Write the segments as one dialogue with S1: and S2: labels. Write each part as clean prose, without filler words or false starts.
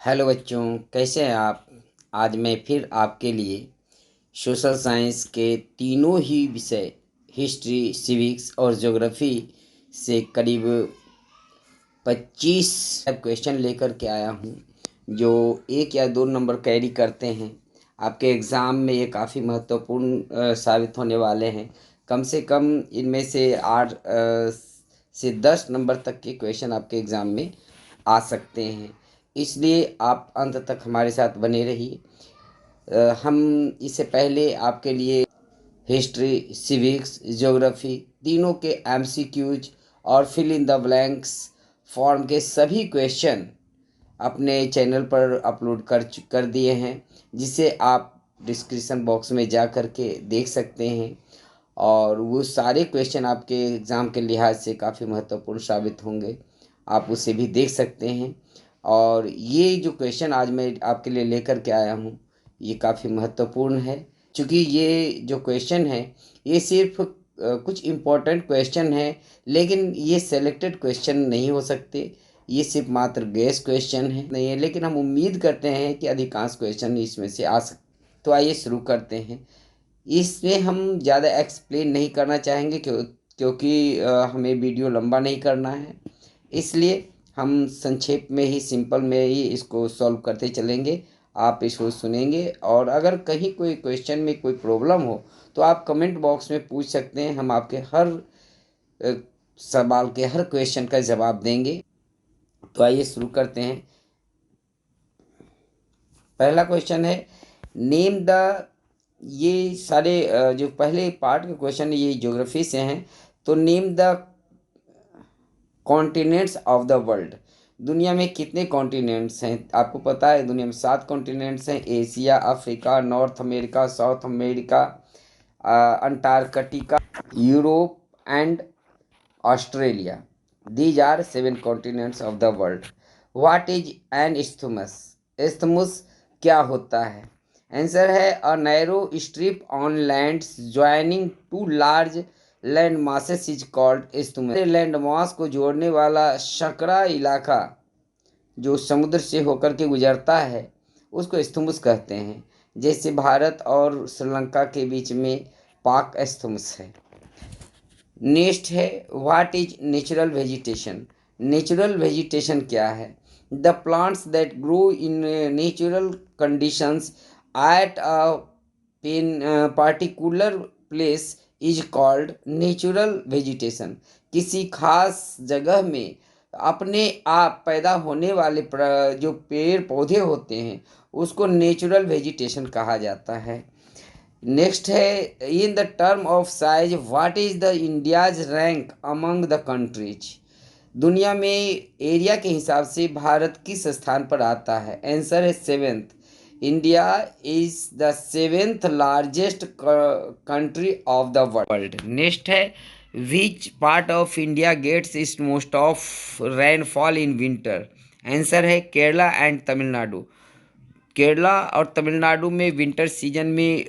S1: Hello बच्चों, कैसे हैं आप। आज मैं फिर आपके लिए सोशल साइंस के तीनों ही विषय हिस्ट्री, सिविक्स और ज्योग्राफी से करीब 25 क्वेश्चन लेकर के आया हूँ, जो 1 या 2 नंबर कैरी करते हैं। आपके एग्ज़ाम में ये काफ़ी महत्वपूर्ण साबित होने वाले हैं। कम से कम इनमें से 8 से 10 नंबर तक के क्वेश्चन आपके एग्ज़ाम में आ सकते हैं। इसलिए आप अंत तक हमारे साथ बने रहिए। हम इससे पहले आपके लिए हिस्ट्री, सिविक्स, ज्योग्राफी तीनों के एमसीक्यूज और fill in the blanks form के सभी क्वेश्चन अपने चैनल पर अपलोड कर दिए हैं, जिसे आप डिस्क्रिप्शन बॉक्स में जा कर के देख सकते हैं। और वो सारे क्वेश्चन आपके एग्ज़ाम के लिहाज से काफ़ी महत्वपूर्ण साबित होंगे, आप उसे भी देख सकते हैं। और ये जो क्वेश्चन आज मैं आपके लिए लेकर के आया हूँ, ये काफ़ी महत्वपूर्ण है, क्योंकि ये जो क्वेश्चन है ये सिर्फ कुछ इम्पोर्टेंट क्वेश्चन है, लेकिन ये सेलेक्टेड क्वेश्चन नहीं हो सकते। ये सिर्फ मात्र गेस क्वेश्चन है नहीं है, लेकिन हम उम्मीद करते हैं कि अधिकांश क्वेश्चन इसमें से आ सकते। तो आइए शुरू करते हैं। इसमें हम ज़्यादा एक्सप्लेन नहीं करना चाहेंगे, क्योंकि हमें वीडियो लंबा नहीं करना है। इसलिए हम संक्षेप में ही, सिंपल में ही इसको सॉल्व करते चलेंगे। आप इसको सुनेंगे, और अगर कहीं कोई क्वेश्चन में कोई प्रॉब्लम हो तो आप कमेंट बॉक्स में पूछ सकते हैं। हम आपके हर अ, सवाल के, हर क्वेश्चन का जवाब देंगे। तो आइए शुरू करते हैं। पहला क्वेश्चन है, नेम द, ये सारे जो पहले पार्ट के क्वेश्चन है ये ज्योग्राफी से हैं। तो name the continents of the world. दुनिया में कितने कॉन्टिनेंट्स हैं? आपको पता है दुनिया में 7 कॉन्टिनेंट्स हैं। Asia, Africa, North America, South America, Antarctica, Europe and Australia. These are 7 continents of the world. What is an isthmus? isthmus क्या होता है? आंसर है a narrow strip on land joining two large land masses is called isthmus। Land mass को जोड़ने वाला संकरा इलाका जो समुद्र से होकर के गुजरता है, उसको isthmus कहते हैं। जैसे भारत और श्रीलंका के बीच में पाक isthmus है। नेक्स्ट है, what is natural vegetation? Natural vegetation क्या है? The plants that grow in natural conditions at a particular place is called natural vegetation. किसी खास जगह में अपने आप पैदा होने वाले जो पेड़ पौधे होते हैं, उसको नेचुरल वेजिटेशन कहा जाता है। नेक्स्ट है, in the term of size what is the India's rank among the countries? दुनिया में एरिया के हिसाब से भारत किस स्थान पर आता है? आंसर है 7th। India is the 7th largest country of the world. Next है, which part of India gets is most of rainfall in winter? Answer है केरला एंड तमिलनाडु। केरला और तमिलनाडु में विंटर सीजन में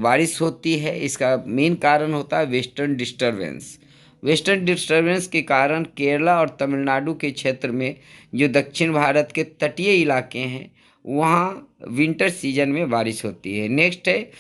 S1: बारिश होती है। इसका मेन कारण होता है वेस्टर्न डिस्टरबेंस। वेस्टर्न डिस्टरबेंस के कारण केरला और तमिलनाडु के क्षेत्र में, जो दक्षिण भारत के तटीय इलाके हैं, वहाँ विंटर सीजन में बारिश होती है। नेक्स्ट है,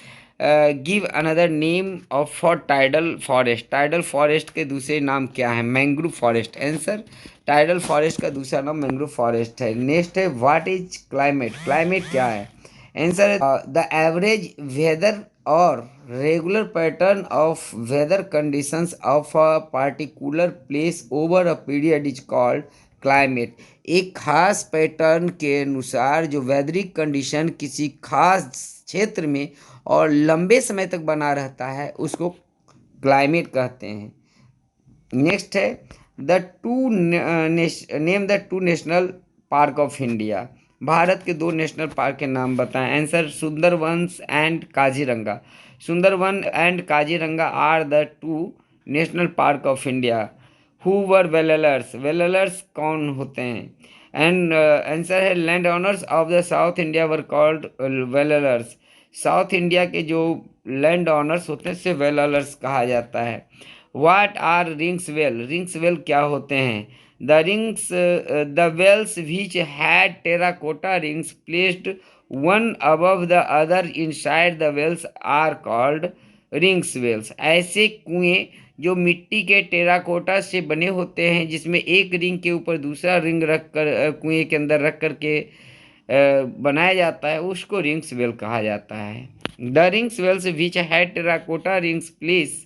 S1: give another name of for tidal forest. Tidal forest के दूसरे नाम क्या है? Mangrove forest. Answer, tidal forest का दूसरा नाम मैंग्रोव फॉरेस्ट है। नेक्स्ट है, व्हाट इज क्लाइमेट? क्लाइमेट क्या है? आंसर है द एवरेज वेदर और regular pattern of weather conditions of a particular place over a period is called climate. एक खास पैटर्न के अनुसार जो वैदरिक कंडीशन किसी खास क्षेत्र में और लंबे समय तक बना रहता है, उसको क्लाइमेट कहते हैं। नेक्स्ट है, the two name the two national park of India. Bharat के 2 नेशनल पार्क के नाम बताएं। Answer, Sundarban and Kaziranga. Sundarban and Kaziranga are the 2 national park of India. Who were Vellalars? Vellalars कौन होते हैं? एंड आंसर है, land owners of the South India were called Vellalars. South India के जो लैंड ओनर्स होते हैं, से वेललर्स कहा जाता है। What are rings well? Rings well क्या होते हैं? The rings, the wells which had terracotta rings placed one above the other inside the wells are called rings wells. ऐसे कुएं जो मिट्टी के टेराकोटा से बने होते हैं, जिसमें एक रिंग के ऊपर दूसरा रिंग रख कर कुएं के अंदर रख कर के बनाया जाता है, उसको रिंग्स वेल कहा जाता है। The rings wells which had terracotta rings place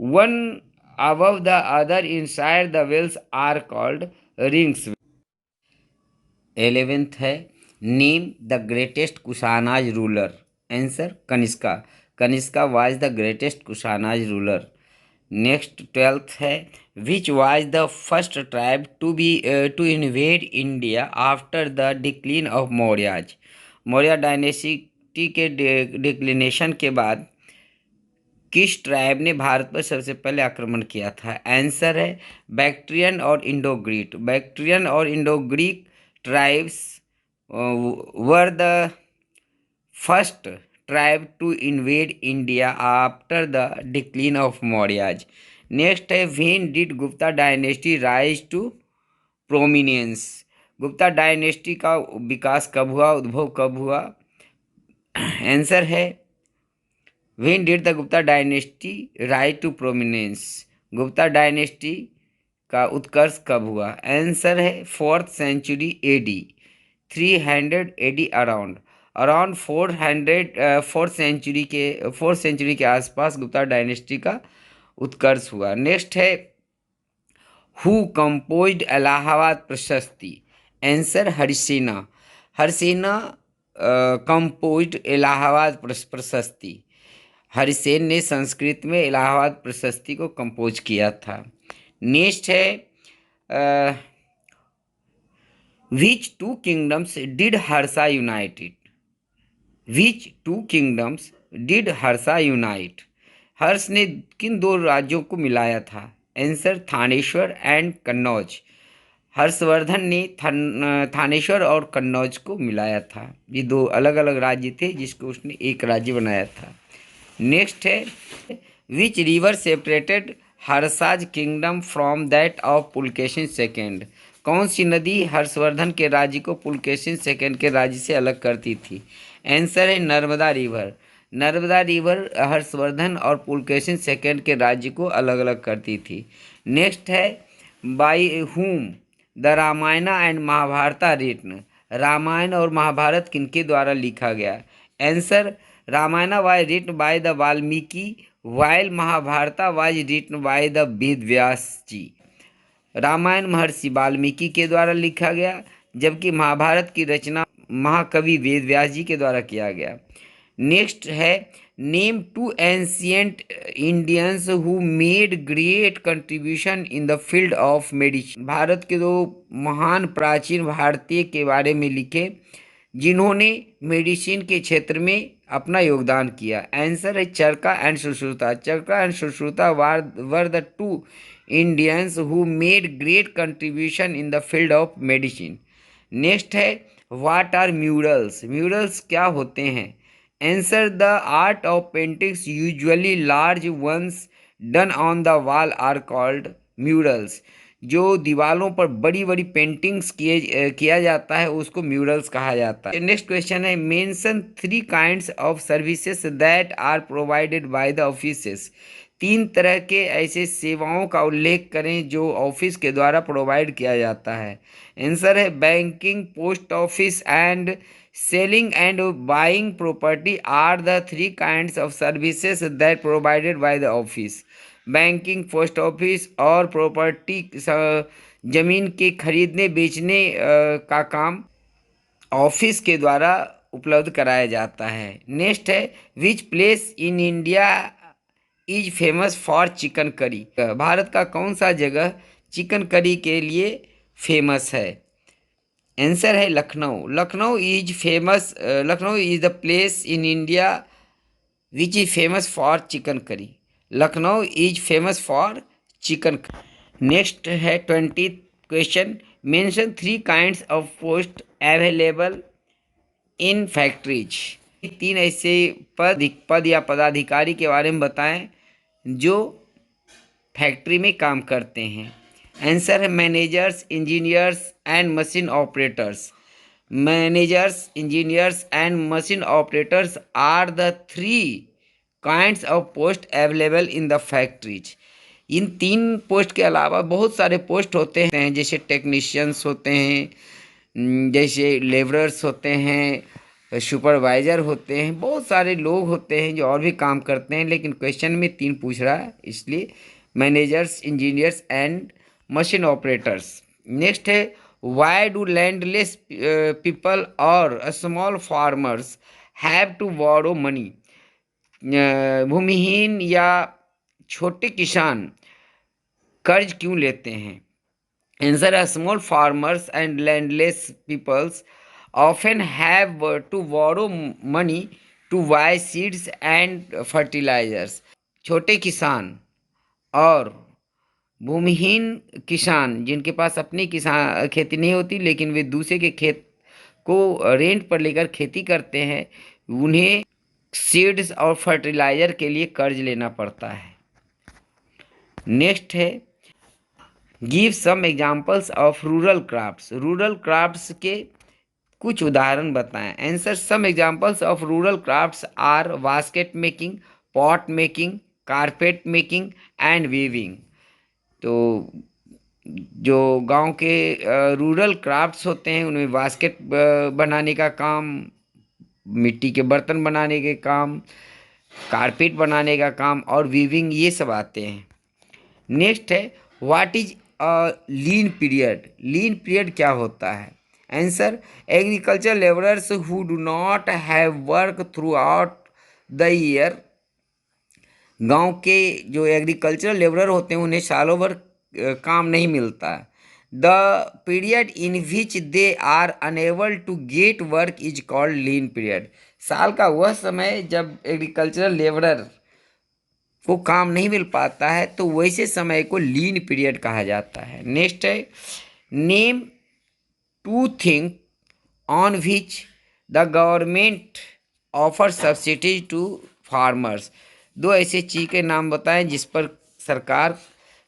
S1: one above the other inside the wells are called rings। 11th है, name the greatest Kushanas ruler. Answer Kanishka. Kanishka was the greatest Kushanas ruler. Next 12th है, which was the first tribe to invade India after the decline of Mauryas. Maurya dynasty के declination के बाद किस tribe ने भारत पर सबसे पहले आक्रमण किया था? आंसर है बैक्ट्रियन और इंडो ग्रीक। बैक्ट्रियन और Indo Greek tribes were the first tribe to invade India after the decline of Mauryas. Next है, when did Gupta dynasty rise to prominence. Gupta dynasty का विकास कब हुआ, उद्भव कब हुआ? आंसर है When did the Gupta dynasty rise to prominence? Gupta dynasty का उत्कर्ष कब हुआ? आंसर है 4th century AD, 300 AD around. Around 4th century के आसपास गुप्ता डायनेस्टी का उत्कर्ष हुआ। नेक्स्ट है, हु कंपोज्ड इलाहाबाद प्रशस्ति। आंसर हरिसेना। हरिसेना कंपोज्ड इलाहाबाद प्रशस्ति। हरिसेन ने संस्कृत में इलाहाबाद प्रशस्ति को कंपोज किया था। नेक्स्ट है, which two kingdoms did Harsha united. Which two kingdoms did Harsha unite. Harsh ने किन दो राज्यों को मिलाया था? Answer Thaneshwar and Kannauj. हर्षवर्धन ने थानेश्वर और कन्नौज को मिलाया था। ये दो अलग अलग राज्य थे जिसको उसने एक राज्य बनाया था। नेक्स्ट है, which river separated Harsha's kingdom from that of Pulakeshin second. कौन सी नदी हर्षवर्धन के राज्य को पुलकेशिन सेकेंड के राज्य से अलग करती थी? आंसर है नर्मदा रिवर। नर्मदा रिवर हर्षवर्धन और पुलकेशिन सेकेंड के राज्य को अलग अलग करती थी। नेक्स्ट है, by whom the Ramayan and Mahabharata written. Ramayan और महाभारत किनके द्वारा लिखा गया? Answer Ramayan was written by the Valmiki while Mahabharata was written by the Ved Vyas ji. Ramayan Maharshi Valmiki के द्वारा लिखा गया, जबकि महाभारत की रचना महाकवि वेद व्यास जी के द्वारा किया गया। नेक्स्ट है, name two ancient Indians who made great contribution in the field of medicine. Bharat के दो महान प्राचीन भारतीय के बारे में लिखे जिन्होंने मेडिसिन के क्षेत्र में अपना योगदान किया। आंसर है Charaka and Sushruta. Charaka and Sushruta were the two Indians who made great contribution in the field of medicine. Next है, व्हाट आर म्यूरल्स। म्यूरल्स क्या होते हैं? Answer the art of paintings usually large ones done on the wall are called murals. जो दीवालों पर बड़ी बड़ी paintings किया जाता है उसको म्यूरल्स कहा जाता है। नेक्स्ट क्वेश्चन है, mention 3 kinds of services that are provided by the offices. 3 तरह के ऐसे सेवाओं का उल्लेख करें जो ऑफिस के द्वारा प्रोवाइड किया जाता है। आंसर है banking, post office and selling and buying property are the 3 kinds of services that provided by the office. Banking, post office और प्रॉपर्टी जमीन के खरीदने बेचने का काम ऑफिस के द्वारा उपलब्ध कराया जाता है। नेक्स्ट है, which place in India is famous for chicken curry. Bharat का कौन सा जगह चिकन करी के लिए फेमस है? आंसर है Lucknow. Lucknow is the place in India which is famous for chicken curry. Lucknow is famous for chicken. Next है 20th question, mention 3 kinds of post available in factories. 3 ऐसे पद या पदाधिकारी के बारे में बताएं जो फैक्ट्री में काम करते हैं। आंसर है managers, engineers and machine operators. Managers, engineers and machine operators are the three kinds of post available in the factories. इन तीन पोस्ट के अलावा बहुत सारे पोस्ट होते हैं, जैसे टेक्नीशियंस होते हैं, जैसे लेबरर्स होते हैं, सुपरवाइज़र होते हैं, बहुत सारे लोग होते हैं जो और भी काम करते हैं, लेकिन क्वेश्चन में तीन पूछ रहा है, इसलिए managers, engineers and machine operators. Next है, वाई डू लैंडलेस पीपल और small farmers have to borrow money. भूमिहीन या छोटे किसान कर्ज क्यों लेते हैं? Answer, small farmers and landless peoples often have to borrow money to buy seeds and fertilizers. छोटे किसान और भूमिहीन किसान जिनके पास अपनी किसान खेती नहीं होती, लेकिन वे दूसरे के खेत को रेंट पर लेकर खेती करते हैं, उन्हें सीड्स और फर्टिलाइज़र के लिए कर्ज लेना पड़ता है। नेक्स्ट है, give some examples of rural crafts. Rural crafts के कुछ उदाहरण बताएं। Answer, some examples of rural crafts are basket making, pot making, carpet making and weaving. तो जो गांव के रूरल क्राफ्ट्स होते हैं उनमें बास्केट बनाने का काम, मिट्टी के बर्तन बनाने के काम, कारपेट बनाने का काम और वीविंग, ये सब आते हैं। नेक्स्ट है, what is lean period. Lean period क्या होता है? Answer, agriculture labourers who do not have work through out the year. गांव के जो एग्रीकल्चरल लेबरर होते हैं उन्हें सालों भर काम नहीं मिलता है। The period in which they are unable to get work is called lean period. साल का वह समय जब एग्रीकल्चरल लेबरर को काम नहीं मिल पाता है तो वैसे समय को लीन पीरियड कहा जाता है। नेक्स्ट है, name two thing on which the government offer subsidies to farmers. दो ऐसे चीज़ के नाम बताएं जिस पर सरकार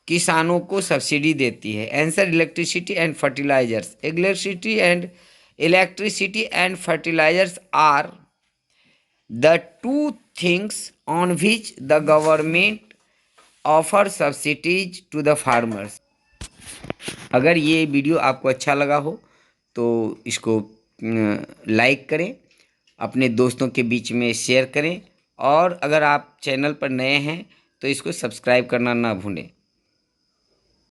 S1: किसानों को सब्सिडी देती है। Answer, electricity and fertilisers. Electricity and fertilisers are the two things on which the government offer subsidies to the farmers। अगर ये वीडियो आपको अच्छा लगा हो तो इसको लाइक करें, अपने दोस्तों के बीच में शेयर करें, और अगर आप चैनल पर नए हैं तो इसको सब्सक्राइब करना ना भूलें।